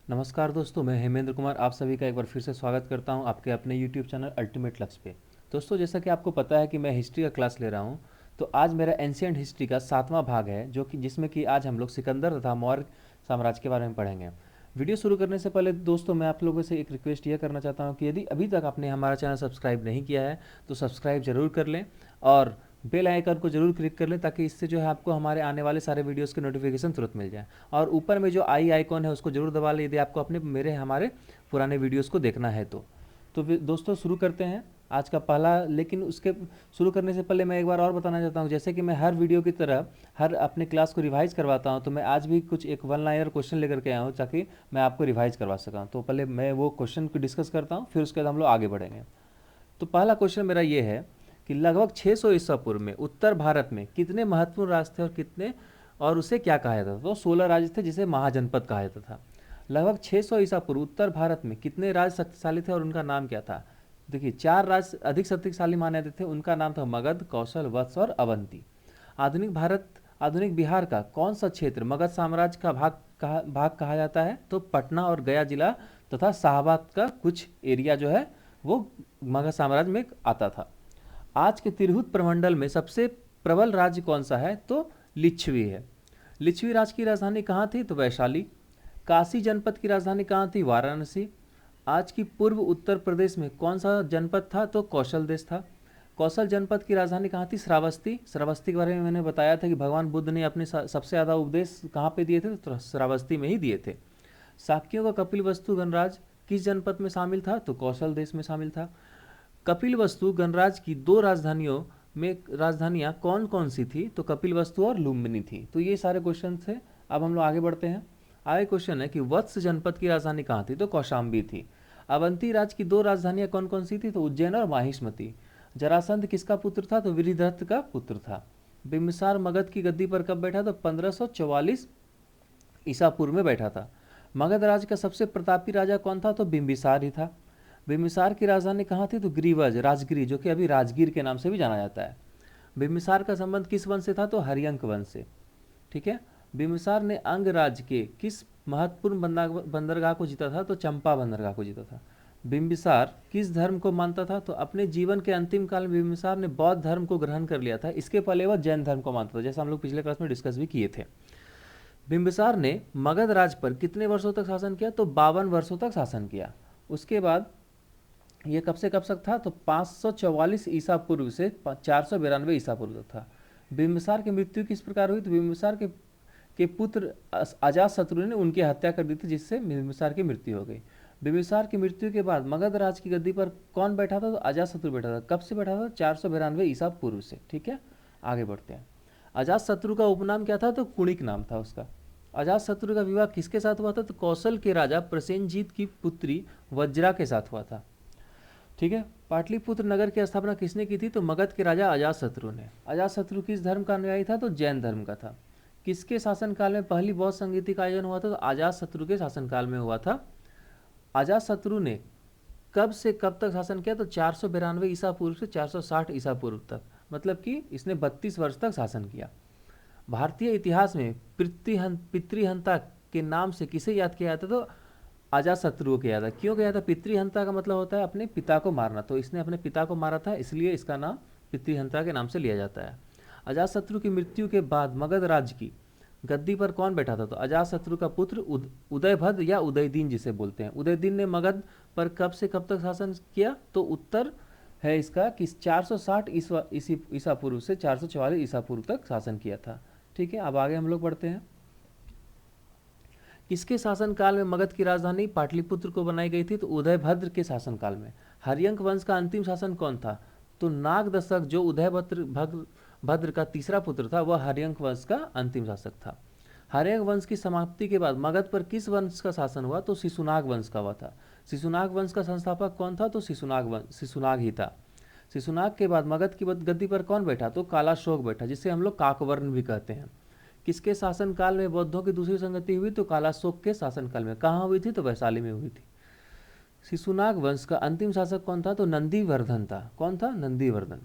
नमस्कार दोस्तों, मैं हेमेंद्र कुमार आप सभी का एक बार फिर से स्वागत करता हूं आपके अपने यूट्यूब चैनल अल्टीमेट लक्ष्य पे। दोस्तों, जैसा कि आपको पता है कि मैं हिस्ट्री का क्लास ले रहा हूं, तो आज मेरा एंशियंट हिस्ट्री का 7वां भाग है, जो कि जिसमें कि आज हम लोग सिकंदर तथा मौर्य साम्राज्य के बारे में पढ़ेंगे। वीडियो शुरू करने से पहले दोस्तों, मैं आप लोगों से एक रिक्वेस्ट यह करना चाहता हूँ कि यदि अभी तक आपने हमारा चैनल सब्सक्राइब नहीं किया है तो सब्सक्राइब जरूर कर लें और बेल आइकन को जरूर क्लिक कर लें, ताकि इससे जो है आपको हमारे आने वाले सारे वीडियोस के नोटिफिकेशन तुरंत मिल जाए। और ऊपर में जो आई आइकॉन है उसको जरूर दबा लें यदि आपको अपने मेरे हमारे पुराने वीडियोस को देखना है तो फिर दोस्तों शुरू करते हैं आज का पहला। लेकिन उसके शुरू करने से पहले मैं एक बार और बताना चाहता हूँ, जैसे कि मैं हर वीडियो की तरह हर अपने क्लास को रिवाइज करवाता हूँ, तो मैं आज भी कुछ एक वन लाइनर क्वेश्चन लेकर के आया हूँ ताकि मैं आपको रिवाइज करवा सका। तो पहले मैं वो क्वेश्चन को डिस्कस करता हूँ, फिर उसके बाद हम लोग आगे बढ़ेंगे। तो पहला क्वेश्चन मेरा ये है कि लगभग 600 ईसा पूर्व में उत्तर भारत में कितने महत्वपूर्ण राज्य थे और कितने और उसे क्या कहा जाता था? तो 16 राज्य थे जिसे महाजनपद कहा जाता था। लगभग 600 ईसा पूर्व उत्तर भारत में कितने राज्य शक्तिशाली थे और उनका नाम क्या था? देखिए, 4 राज्य अधिक शक्तिशाली माने जाते थे, उनका नाम था मगध, कौशल, वत्स और अवंती। आधुनिक बिहार का कौन सा क्षेत्र मगध साम्राज्य का भाग कहा जाता है? तो पटना और गया जिला तथा शाहबाद का कुछ एरिया जो है वो मगध साम्राज्य में आता था। आज के तिरहुत प्रमंडल में सबसे प्रबल राज्य कौन सा है? तो लिच्छवी है। लिच्छवी राज्य की राजधानी कहाँ थी? तो वैशाली। काशी जनपद की राजधानी कहाँ थी? वाराणसी। आज की पूर्व उत्तर प्रदेश में कौन सा जनपद था? तो कौशल देश था। कौशल जनपद की राजधानी कहाँ थी? श्रावस्ती। श्रावस्ती के बारे में मैंने बताया था कि भगवान बुद्ध ने अपने सबसे ज़्यादा उपदेश कहाँ पे दिए थे? तो श्रावस्ती में ही दिए थे। शाक्यों का कपिलवस्तु गणराज्य किस जनपद में शामिल था? तो कौशल देश में शामिल था। कपिलवस्तु गणराज्य की 2 राजधानियों में राजधानियां कौन कौन सी थी? तो कपिलवस्तु और लुम्बिनी थी। तो ये सारे क्वेश्चन थे। अब हम लोग आगे बढ़ते हैं। आगे क्वेश्चन है कि वत्स जनपद की राजधानी कहाँ थी? तो कौशाम्बी थी। अवंती राज्य की 2 राजधानियां कौन कौन सी थी? तो उज्जैन और माहिष्मति। जरासंध किसका पुत्र था? तो वीरभद्र का पुत्र था। बिम्बिसार मगध की गद्दी पर कब बैठा? तो 1544 ईसा पूर्व में बैठा था। मगध राज्य का सबसे प्रतापी राजा कौन था? तो बिम्बिसार ही था। बिम्बिसार की राजधानी कहाँ थी? तो गिरिवज, राजगिरी, जो कि अभी राजगीर के नाम से भी जाना जाता है। बिम्बिसार का संबंध किस वंश से था? तो हरियंक वंश से। ठीक है। बिम्बिसार ने अंग राज्य के किस महत्वपूर्ण बंदरगाह को जीता था? तो चंपा बंदरगाह को जीता था। बिम्बिसार किस धर्म को मानता था? तो अपने जीवन के अंतिम काल में बिम्बिसार ने बौद्ध धर्म को ग्रहण कर लिया था। इसके पहले वह जैन धर्म को मानता था, जैसा हम लोग पिछले क्लास में डिस्कस भी किए थे। बिम्बिसार ने मगध राज्य पर कितने वर्षों तक शासन किया? तो 52 वर्षों तक शासन किया। उसके बाद ये कब से कब तक था? तो 544 ईसा पूर्व से 492 ईसा पूर्व तक था। बिम्बिसार की मृत्यु किस प्रकार हुई? तो बिम्बिसार के पुत्र अजातशत्रु ने उनकी हत्या कर दी थी, जिससे बिम्बिसार की मृत्यु हो गई। बिम्बिसार की मृत्यु के बाद मगध राज की गद्दी पर कौन बैठा था? तो अजातशत्रु बैठा था। कब से बैठा था? 492 ईसा पूर्व से। ठीक है, आगे बढ़ते हैं। अजातशत्रु का उपनाम क्या था? तो कुणिक नाम था उसका। अजातशत्रु का विवाह किसके साथ हुआ था? तो कौशल के राजा प्रसेनजीत की पुत्री वज्रा के साथ हुआ था। ठीक है। पाटलिपुत्र नगर की स्थापना किसने की थी? तो मगध के राजा अजातशत्रु ने। अजातशत्रु किस धर्म का अनुयायी था? तो जैन धर्म का था। किसके शासनकाल में पहली बौद्ध संगीति का आयोजन हुआ था? तो अजातशत्रु के शासनकाल में हुआ था। अजातशत्रु ने कब से कब तक शासन किया? तो 492 ईसा पूर्व से 460 ईसा पूर्व तक, मतलब कि इसने 32 वर्ष तक शासन किया। भारतीय इतिहास में पितृहंता के नाम से किसे याद किया जाता? तो अजातशत्रु को किया था। क्यों किया था? पितृहंता का मतलब होता है अपने पिता को मारना, तो इसने अपने पिता को मारा था, इसलिए इसका नाम पितृहंता के नाम से लिया जाता है। अजातशत्रु की मृत्यु के बाद मगध राज्य की गद्दी पर कौन बैठा था? तो अजातशत्रु का पुत्र उदयभद्र या उदयदीन जिसे बोलते हैं। उदयदीन ने मगध पर कब से कब तक शासन किया? तो उत्तर है इसका कि 460 ईसा पूर्व से 444 ईसा पूर्व तक शासन किया था। ठीक है, अब आगे हम लोग बढ़ते हैं। किसके शासनकाल में मगध की राजधानी पाटलिपुत्र को बनाई गई थी? तो उदयभद्र के शासनकाल में। हरियंक वंश का अंतिम शासन कौन था? तो नागदशक, जो भद्र का तीसरा पुत्र था, वह हरियंक वंश का अंतिम शासक था। हरियंक वंश की समाप्ति के बाद मगध पर किस वंश का शासन हुआ? तो शिशुनाग वंश का हुआ था। शिशुनाग वंश का संस्थापक कौन था? तो शिशुनाग ही था। शिशुनाग के बाद मगध की गद्दी पर कौन बैठा? तो कालाशोक बैठा, जिसे हम लोग काकवर्ण भी कहते हैं। किसके शासनकाल में बौद्धों की दूसरी संगति हुई? तो कालाशोक के शासनकाल में। कहाँ हुई थी? तो वैशाली में हुई थी। शिशुनाग वंश का अंतिम शासक कौन था? तो नंदीवर्धन था। कौन था? नंदीवर्धन।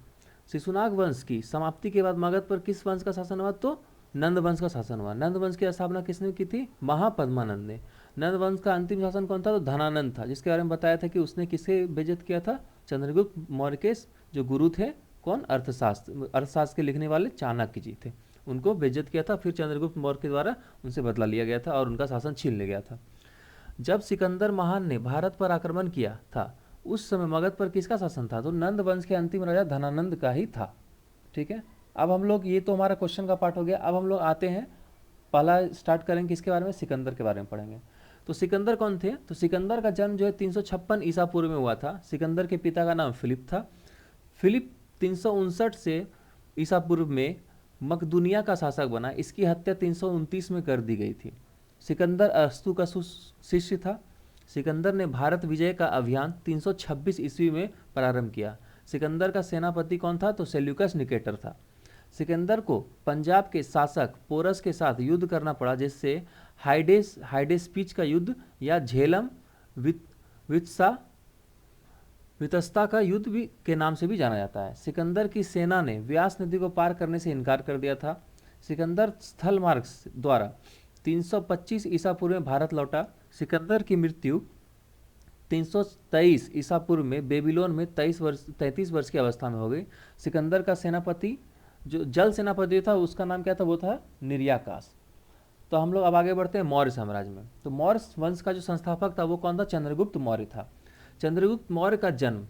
शिशुनाग वंश की समाप्ति के बाद मगध पर किस वंश का शासन हुआ? तो नंद वंश का शासन हुआ। नंद वंश की स्थापना किसने की थी? महापद्मानंद ने। नंद वंश का अंतिम शासन कौन था? तो धनानंद था, जिसके बारे में बताया था कि उसने किसे बेइज्जत किया था? चंद्रगुप्त मौर्य के जो गुरु थे, कौन? अर्थशास्त्र के लिखने वाले चाणक्य जी थे, उनको बेइज्जत किया था। फिर चंद्रगुप्त मौर्य के द्वारा उनसे बदला लिया गया था और उनका शासन छीन लिया गया था। जब सिकंदर महान ने भारत पर आक्रमण किया था, उस समय मगध पर किसका शासन था? तो नंद वंश के अंतिम राजा धनानंद का ही था। ठीक है, अब हम लोग, ये तो हमारा क्वेश्चन का पार्ट हो गया। अब हम लोग आते हैं, पहला स्टार्ट करेंगे किसके बारे में? सिकंदर के बारे में पढ़ेंगे। तो सिकंदर कौन थे? तो सिकंदर का जन्म जो है 356 ईसा पूर्व में हुआ था। सिकंदर के पिता का नाम फिलिप था। फिलिप 359 से ईसा पूर्व में मकदूनिया का शासक बना। इसकी हत्या 329 में कर दी गई थी। सिकंदर अरस्तु का शिष्य था। सिकंदर ने भारत विजय का अभियान 326 ईस्वी में प्रारंभ किया। सिकंदर का सेनापति कौन था? तो सेल्यूकस निकेटर था। सिकंदर को पंजाब के शासक पोरस के साथ युद्ध करना पड़ा, जिससे हाइडेस्पीच का युद्ध या झेलम वितस्ता का युद्ध भी के नाम से भी जाना जाता है। सिकंदर की सेना ने व्यास नदी को पार करने से इनकार कर दिया था। सिकंदर स्थल मार्ग द्वारा 325 ईसा पूर्व में भारत लौटा। सिकंदर की मृत्यु 323 ईसा पूर्व में बेबीलोन में 33 वर्ष की अवस्था में हो गई। सिकंदर का सेनापति, जो जल सेनापति था, उसका नाम क्या था? वो था निर्याकाश। तो हम लोग अब आगे बढ़ते हैं मौर्य साम्राज्य में। तो मौर्य वंश का जो संस्थापक था वो कौन था? चंद्रगुप्त मौर्य था। चंद्रगुप्त मौर्य का जन्म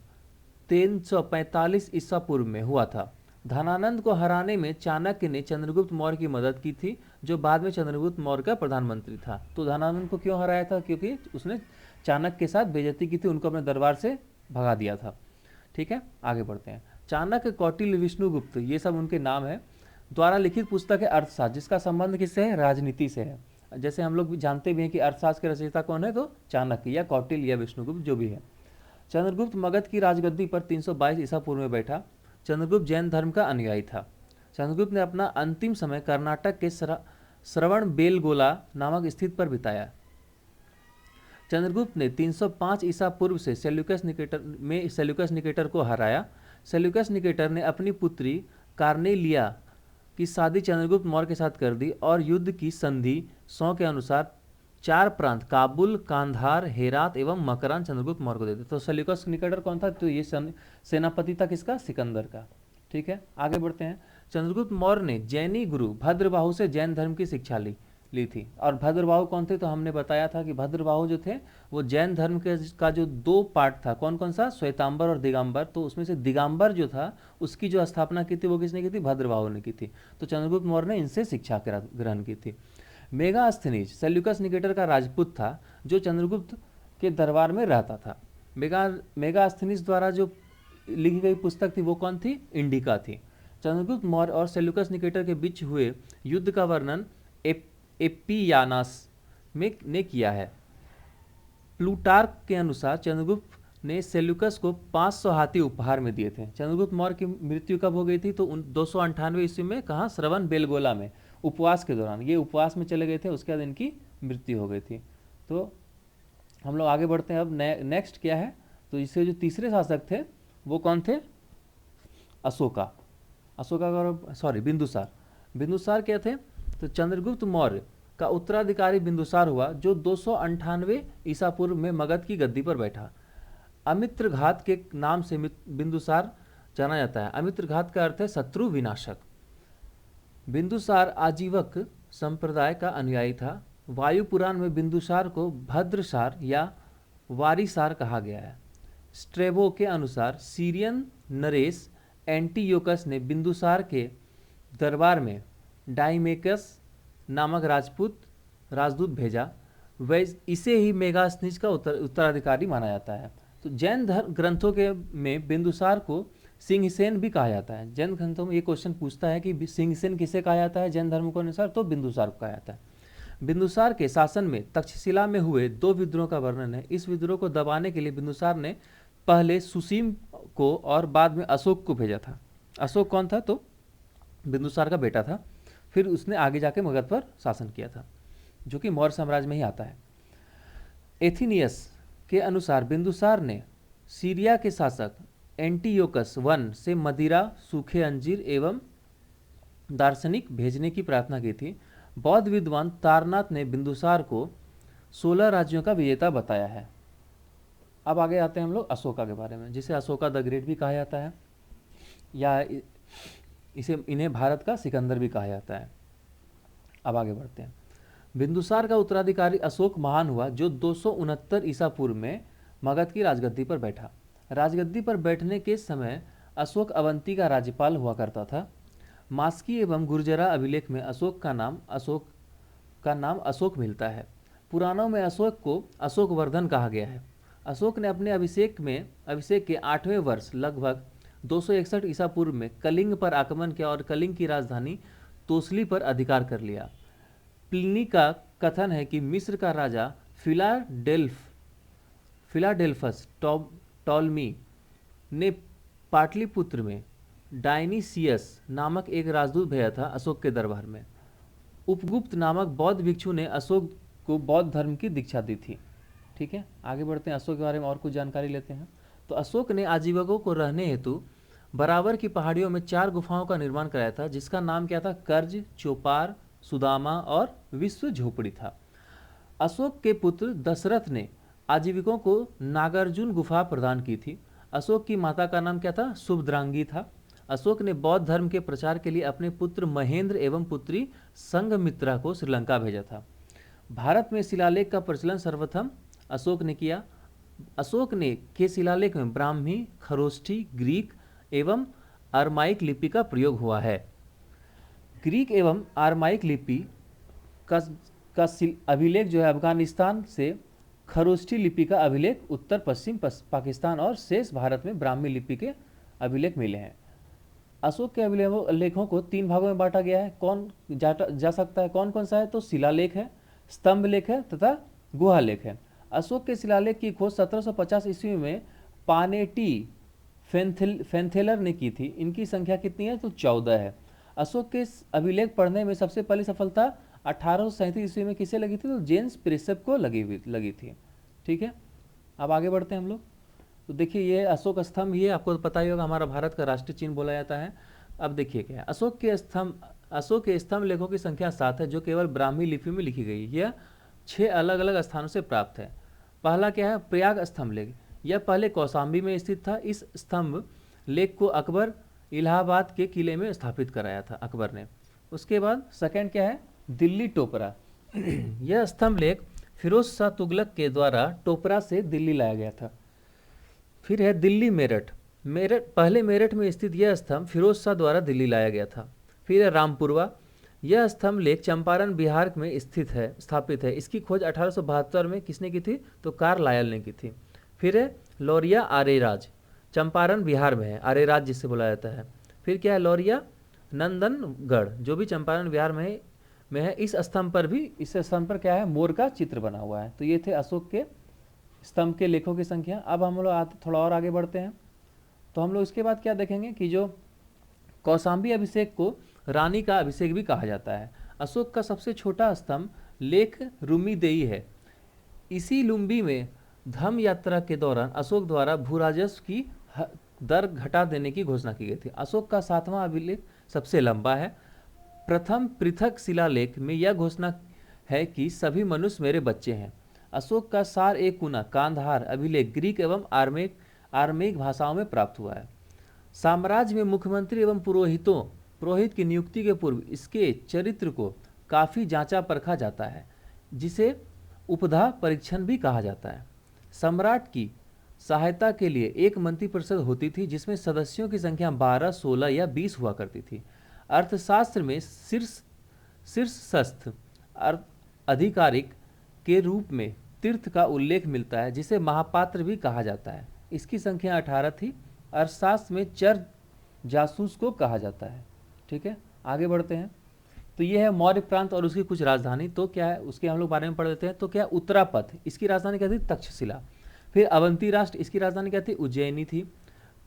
345 ईसा पूर्व में हुआ था। धनानंद को हराने में चाणक्य ने चंद्रगुप्त मौर्य की मदद की थी, जो बाद में चंद्रगुप्त मौर्य का प्रधानमंत्री था। तो धनानंद को क्यों हराया था? क्योंकि उसने चाणक्य के साथ बेइज्जती की थी, उनको अपने दरबार से भगा दिया था। ठीक है, आगे बढ़ते हैं। चाणक्य, कौटिल्य, विष्णुगुप्त, ये सब उनके नाम है, द्वारा लिखित पुस्तक है अर्थशास्त्र, जिसका संबंध किससे है? राजनीति से है। जैसे हम लोग जानते भी हैं कि अर्थशास्त्र के रचयिता कौन है? तो चाणक्य या कौटिल्य या विष्णुगुप्त, जो भी है। चंद्रगुप्त मगध की राजगद्दी पर 322 ईसा पूर्व में बैठा। चंद्रगुप्त जैन धर्म का अनुयायी था। चंद्रगुप्त ने अपना अंतिम समय कर्नाटक के श्रवण बेलगोला नामक स्थित पर बिताया। चंद्रगुप्त ने 305 ईसा पूर्व से सेल्यूकस निकेटर को हराया। सेल्यूकस निकेटर ने अपनी पुत्री कार्नेलिया की शादी चंद्रगुप्त मौर्य के साथ कर दी और युद्ध की संधि 100 के अनुसार 4 प्रांत काबुल, कांधार, हेरात एवं मकरान चंद्रगुप्त मौर्य को देते। तो सेल्यूकस निकेटर कौन था? तो ये सेनापति था किसका? सिकंदर का। ठीक है, आगे बढ़ते हैं। चंद्रगुप्त मौर्य ने जैनी गुरु भद्रबाहु से जैन धर्म की शिक्षा ली थी। और भद्रबाहु कौन थे? तो हमने बताया था कि भद्रबाहु जो थे वो जैन धर्म का जो 2 पार्ट था, कौन कौन सा? श्वेतांबर और दिगंबर। तो उसमें से दिगंबर जो था, उसकी जो स्थापना की थी वो किसने की थी? भद्रबाहु ने की थी। तो चंद्रगुप्त मौर्य ने इनसे शिक्षा ग्रहण की थी। मेगास्थनीज सेल्यूकस निकेटर का राजपूत था, जो चंद्रगुप्त के दरबार में रहता था। मेगास्थनीज द्वारा जो लिखी गई पुस्तक थी वो कौन थी? इंडिका थी। चंद्रगुप्त मौर्य और सेल्यूकस निकेटर के बीच हुए युद्ध का वर्णन एपियानास ने किया है। प्लूटार्क के अनुसार चंद्रगुप्त ने सेल्यूकस को 500 हाथी उपहार में दिए थे। चंद्रगुप्त मौर्य की मृत्यु कब हो गई थी? तो 298 ईस्वी में। कहाँ? श्रवण बेलगोला में, उपवास के दौरान। ये उपवास में चले गए थे, उसके बाद इनकी मृत्यु हो गई थी। तो हम लोग आगे बढ़ते हैं। अब नेक्स्ट क्या है? तो इससे जो तीसरे शासक थे वो कौन थे? बिंदुसार। बिंदुसार क्या थे? तो चंद्रगुप्त मौर्य का उत्तराधिकारी बिंदुसार हुआ, जो 298 ईसा पूर्व में मगध की गद्दी पर बैठा। अमित्रघात के नाम से बिंदुसार जाना जाता है। अमित्रघात का अर्थ है शत्रु विनाशक। बिंदुसार आजीवक संप्रदाय का अनुयायी था। वायु पुराण में बिंदुसार को भद्रसार या वारिसार कहा गया है। स्ट्रेबो के अनुसार सीरियन नरेश एंटीयोकस ने बिंदुसार के दरबार में डाइमेकस नामक राजदूत भेजा। इसे ही मेगास्थनीज का उत्तराधिकारी माना जाता है। तो जैन ग्रंथों के में बिंदुसार को सिंहसेन भी कहा जाता है। जैन ग्रंथों में ये क्वेश्चन पूछता है कि सिंहसेन किसे कहा जाता है जैन धर्म के अनुसार? तो बिंदुसार को कहा जाता है। बिंदुसार के शासन में तक्षशिला में हुए 2 विद्रोह का वर्णन है। इस विद्रोह को दबाने के लिए बिंदुसार ने पहले सुसीम को और बाद में अशोक को भेजा था। अशोक कौन था? तो बिंदुसार का बेटा था। फिर उसने आगे जाके मगध पर शासन किया था, जो कि मौर्य साम्राज्य में ही आता है। एथिनियस के अनुसार बिंदुसार ने सीरिया के शासक एंटीयोकस I से मदिरा, सूखे अंजीर एवं दार्शनिक भेजने की प्रार्थना की थी। बौद्ध विद्वान तारनाथ ने बिंदुसार को 16 राज्यों का विजेता बताया है। अब आगे आते हैं हम लोग अशोका के बारे में, जिसे अशोका द ग्रेट भी कहा जाता है, या इन्हें भारत का सिकंदर भी कहा जाता है। अब आगे बढ़ते हैं। बिंदुसार का उत्तराधिकारी अशोक महान हुआ, जो 269 ईसा पूर्व में मगध की राजगद्दी पर बैठा। राजगद्दी पर बैठने के समय अशोक अवंती का राज्यपाल हुआ करता था। मास्की एवं गुर्जरा अभिलेख में अशोक का नाम अशोक मिलता है। पुराणों में अशोक को अशोकवर्धन कहा गया है। अशोक ने अपने अभिषेक के 8वें वर्ष लगभग 261 ईसा पूर्व में कलिंग पर आक्रमण किया और कलिंग की राजधानी तोसली पर अधिकार कर लिया। प्लिनी का कथन है कि मिस्र का राजा फिलाडेल्फस टॉलमी ने पाटलिपुत्र में डायनीसियस नामक एक राजदूत भेजा था अशोक के दरबार में। उपगुप्त नामक बौद्ध भिक्षु ने अशोक को बौद्ध धर्म की दीक्षा दी थी। ठीक है, आगे बढ़ते हैं, अशोक के बारे में और कुछ जानकारी लेते हैं। तो अशोक ने आजीविकों को रहने हेतु बराबर की पहाड़ियों में 4 गुफाओं का निर्माण कराया था, जिसका नाम क्या था? कर्ज, चोपार, सुदामा और विश्व झोपड़ी था। अशोक के पुत्र दशरथ ने आजीविकों को नागार्जुन गुफा प्रदान की थी। अशोक की माता का नाम क्या था? शुभद्रांगी था। अशोक ने बौद्ध धर्म के प्रचार के लिए अपने पुत्र महेंद्र एवं पुत्री संघमित्रा को श्रीलंका भेजा था। भारत में शिलालेख का प्रचलन सर्वप्रथम अशोक ने किया। अशोक ने के शिलालेख में ब्राह्मी, खरोष्ठी, ग्रीक एवं आरमाइक लिपि का प्रयोग हुआ है। ग्रीक एवं आरमाइक लिपि का अभिलेख जो है अफगानिस्तान से, खरोष्ठी लिपि का अभिलेख उत्तर पश्चिम पाकिस्तान और शेष भारत में ब्राह्मी लिपि के अभिलेख मिले हैं। अशोक के अभिलेखों को 3 भागों में बांटा गया है। कौन जा सकता है? कौन कौन सा है? तो शिलालेख है, स्तंभ लेख है तथा गुहा लेख है। अशोक के शिलालेख की खोज 1750 ईस्वी में पानेटी फेंथेलर ने की थी। इनकी संख्या कितनी है? तो 14 है। अशोक के अभिलेख पढ़ने में सबसे पहली सफलता 1837 ईस्वी में किसे लगी थी? तो जेम्स प्रिसेप को लगी थी। ठीक है, अब आगे बढ़ते हैं हम लोग। तो देखिए, ये अशोक स्तंभ, ये आपको पता ही होगा हमारा भारत का राष्ट्रीय चिन्ह बोला जाता है। अब देखिए क्या है, अशोक के स्तंभ लेखों की संख्या 7 है, जो केवल ब्राह्मी लिपि में लिखी गई। यह 6 अलग अलग स्थानों से प्राप्त है। पहला क्या है? प्रयाग स्तंभ लेख। यह पहले कौशाम्बी में स्थित था। इस स्तंभ लेख को अकबर इलाहाबाद के किले में स्थापित कराया था अकबर ने। उसके बाद सेकंड क्या है? दिल्ली टोपरा। यह स्तंभ लेख फिरोज शाह तुगलक के द्वारा टोपरा से दिल्ली लाया गया था। फिर है दिल्ली मेरठ। पहले मेरठ में स्थित यह स्तंभ फिरोज शाह द्वारा दिल्ली लाया गया था। फिर है रामपुरवा। यह स्तंभ लेख चंपारण बिहार में स्थापित है। इसकी खोज 1872 में किसने की थी? तो कार्लायल ने की थी। फिर है लौरिया आरेराज, चंपारण बिहार में है, आरेराज जिसे बुलाया जाता है। फिर क्या है? लौरिया नंदनगढ़, जो भी चंपारण बिहार में है। इस स्तंभ पर क्या है? मोर का चित्र बना हुआ है। तो ये थे अशोक के स्तंभ के लेखों की संख्या। अब हम लोग थोड़ा और आगे बढ़ते हैं। तो हम लोग इसके बाद क्या देखेंगे कि जो कौशाम्बी अभिषेक को रानी का अभिषेक भी कहा जाता है। अशोक का सबसे छोटा स्तंभ लेख रुमीदेई है। इसी लुम्बी में धम्म यात्रा के दौरान अशोक द्वारा भूराजस्व की दर घटा देने की घोषणा की गई थी। अशोक का 7वां अभिलेख सबसे लंबा है। प्रथम पृथक शिलालेख में यह घोषणा है कि सभी मनुष्य मेरे बच्चे हैं। अशोक का सार ए कुना कांधार अभिलेख ग्रीक एवं आर्मेक भाषाओं में प्राप्त हुआ है। साम्राज्य में मुख्यमंत्री एवं पुरोहित की नियुक्ति के पूर्व इसके चरित्र को काफ़ी जांचा परखा जाता है, जिसे उपधा परीक्षण भी कहा जाता है। सम्राट की सहायता के लिए एक मंत्रिपरिषद होती थी, जिसमें सदस्यों की संख्या 12, 16 या 20 हुआ करती थी। अर्थशास्त्र में शीर्षस्थ आधिकारिक के रूप में तीर्थ का उल्लेख मिलता है, जिसे महापात्र भी कहा जाता है। इसकी संख्या 18 थी। अर्थशास्त्र में चर जासूस को कहा जाता है। ठीक है, आगे बढ़ते हैं। तो ये है मौर्य प्रांत और उसकी कुछ राजधानी। तो क्या है उसके हम लोग बारे में पढ़ लेते हैं। तो क्या उत्तरापथ, इसकी राजधानी क्या थी? तक्षशिला। फिर अवंती राष्ट्र, इसकी राजधानी क्या थी? उज्जैनी थी।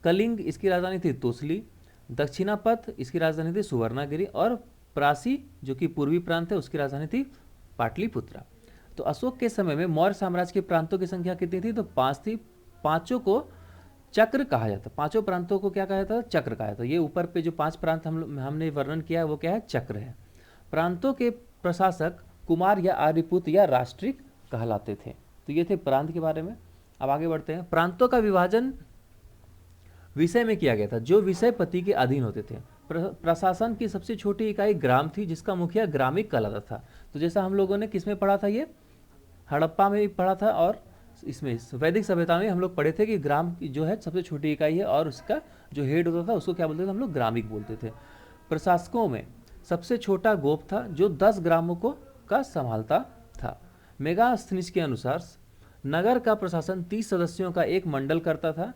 कलिंग, इसकी राजधानी थी तोसली। दक्षिणापथ, इसकी राजधानी थी सुवर्णागिरी। और प्रासी, जो कि पूर्वी प्रांत है, उसकी राजधानी थी पाटलिपुत्रा। तो अशोक के समय में मौर्य साम्राज्य के प्रांतों की संख्या कितनी थी? तो 5 थी। 5 को चक्र कहा जाता है। 5 प्रांतों को क्या कहा जाता है? चक्र कहा जाता है। ये ऊपर पे जो 5 प्रांत हमने वर्णन किया है वो क्या है? चक्र है। प्रांतों के प्रशासक कुमार या आर्यपुत्र या राष्ट्रिक कहलाते थे। तो ये थे प्रांत के बारे में। अब आगे बढ़ते हैं। प्रांतों का विभाजन विषय में किया गया था, जो विषय पति के अधीन होते थे। प्रशासन की सबसे छोटी इकाई ग्राम थी, जिसका मुखिया ग्रामिक कहलाता था। तो जैसा हम लोगों ने किस में पढ़ा था, ये हड़प्पा में भी पढ़ा था और इसमें वैदिक सभ्यता में हम लोग पढ़े थे कि ग्राम की जो है सबसे छोटी इकाई है और उसका जो हेड होता था उसको क्या बोलते थे, हम लोग ग्रामिक बोलते थे। प्रशासकों में सबसे छोटा गोप था, जो 10 ग्रामों को का संभालता था। मेगास्थनीज के अनुसार नगर का प्रशासन 30 सदस्यों का एक मंडल करता था,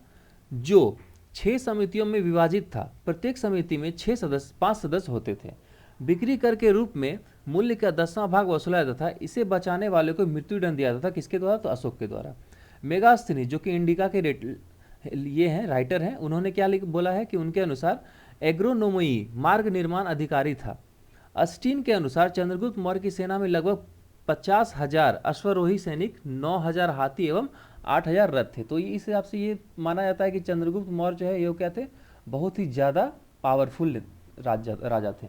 जो 6 समितियों में विभाजित था। प्रत्येक समिति में 5 सदस्य होते थे। बिक्री कर के रूप में मूल्य का 10वां भाग वसूला जाता था। इसे बचाने वाले को मृत्युदंड दिया जाता था। किसके द्वारा? तो अशोक के द्वारा। मेगास्थनीज जो कि इंडिका के ये हैं, राइटर हैं, उन्होंने क्या बोला है कि उनके अनुसार एग्रोनोमई मार्ग निर्माण अधिकारी था। अस्टीन के अनुसार चंद्रगुप्त मौर्य की सेना में लगभग 50,000 अश्वरोही सैनिक, 9,000 हाथी एवं 8,000 रथ थे। तो इस हिसाब से ये माना जाता है कि चंद्रगुप्त मौर्य जो है ये क्या थे, बहुत ही ज़्यादा पावरफुल राजा थे।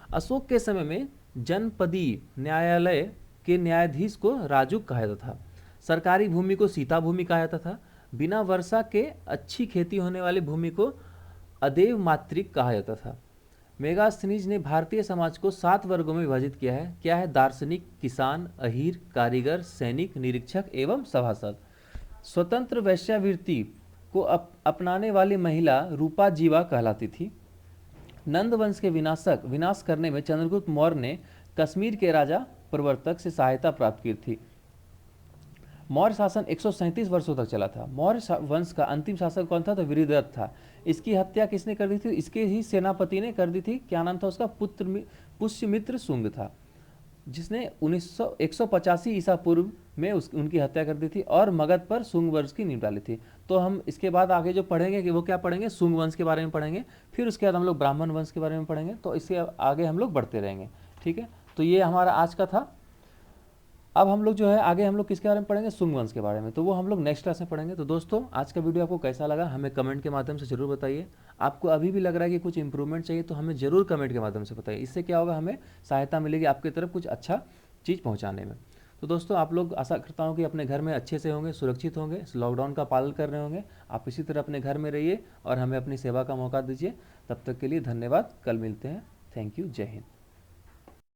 अशोक के समय में जनपदीय न्यायालय के न्यायाधीश को राजुक कहा जाता था। सरकारी भूमि को सीता भूमि कहा जाता था। बिना वर्षा के अच्छी खेती होने वाली भूमि को अदेव मातृक कहा जाता था। मेगास्थनीज ने भारतीय समाज को 7 वर्गों में विभाजित किया है। क्या है? दार्शनिक, किसान, अहीर, कारीगर, सैनिक, निरीक्षक एवं सभासद। स्वतंत्र वैश्यावृत्ति को अपनाने वाली महिला रूपा जीवा कहलाती थी। नंद वंश के विनाश करने में चंद्रगुप्त मौर्य ने कश्मीर के राजा प्रवर्तक से सहायता प्राप्त की थी। मौर्य शासन 137 वर्षों तक चला था। मौर्य वंश का अंतिम शासक कौन था? तो वीरदत्त था। इसकी हत्या किसने कर दी थी? इसके ही सेनापति ने कर दी थी। क्या नाम था उसका? पुष्यमित्र शुंग था, जिसने 185 ईसा पूर्व में उनकी हत्या कर दी थी और मगध पर शुंग वंश की नींव डाली थी। तो हम इसके बाद आगे जो पढ़ेंगे कि वो क्या पढ़ेंगे, शुंग वंश के बारे में पढ़ेंगे। फिर उसके बाद हम लोग ब्राह्मण वंश के बारे में पढ़ेंगे। तो इसके आगे हम लोग बढ़ते रहेंगे, ठीक है। तो ये हमारा आज का था। अब हम लोग जो है आगे हम लोग किसके बारे में पढ़ेंगे? शुंग वंश के बारे में। तो वो हम लोग नेक्स्ट क्लास में पढ़ेंगे। तो दोस्तों, आज का वीडियो आपको कैसा लगा हमें कमेंट के माध्यम से जरूर बताइए। आपको अभी भी लग रहा है कि कुछ इंप्रूवमेंट चाहिए तो हमें जरूर कमेंट के माध्यम से बताइए। इससे क्या होगा, हमें सहायता मिलेगी आपकी तरफ कुछ अच्छा चीज़ पहुँचाने में। तो दोस्तों, आप लोग, आशा करता हूँ कि अपने घर में अच्छे से होंगे, सुरक्षित होंगे, इस लॉकडाउन का पालन कर रहे होंगे। आप इसी तरह अपने घर में रहिए और हमें अपनी सेवा का मौका दीजिए। तब तक के लिए धन्यवाद। कल मिलते हैं। Thank you. जय हिंद।